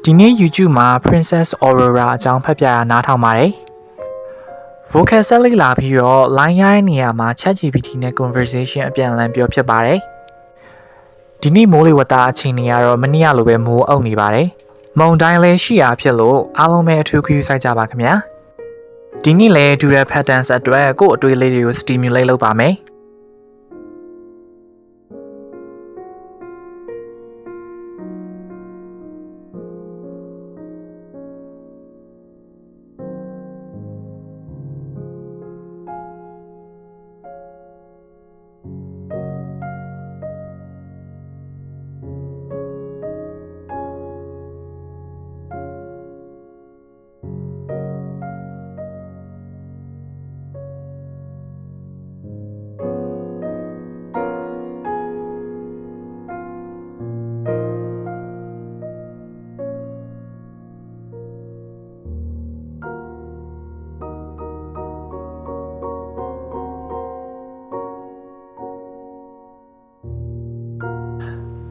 ဒီနေ့ YouTube မှာ Princess Aurora အကြောင်းဖတ်ပြရနားထောင်ပါတယ်။ Vocal ဆက်လေ့လာပြီးတော့ line ရတဲ့နေရာမှာ ChatGPT နဲ့ conversation အပြန်အလှန်ပြောဖြစ်ပါတယ်။ဒီနေ့မိုးလေဝသအခြေအနေကတော့မနေ့ကလိုပဲမိုးအုပ်နေပါတယ်။မုန်တိုင်းလည်းရှိရာဖြစ်လို့အားလုံးပဲအထူးဂရုစိုက်ကြပါခင်ဗျာ။ဒီနေ့လည်း Dual Patterns အတွက်ကိုယ့်အတွေးလေးတွေကို stimulate လုပ်ပါမယ်။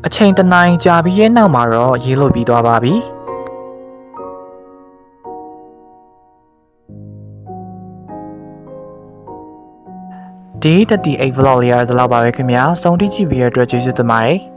အချိန်တစ်နာရီကြာပြီးရဲ့နောက်မှာတော့ရေးလို့ပြီးသွားပါပြီဒီ38 vlog လေးရတဲ့လောက်ပါပဲခင်ဗျာဆုံးထိကြည့်ပြီးရတဲ့အတွက်ကျေးဇူးတင်ပါတယ်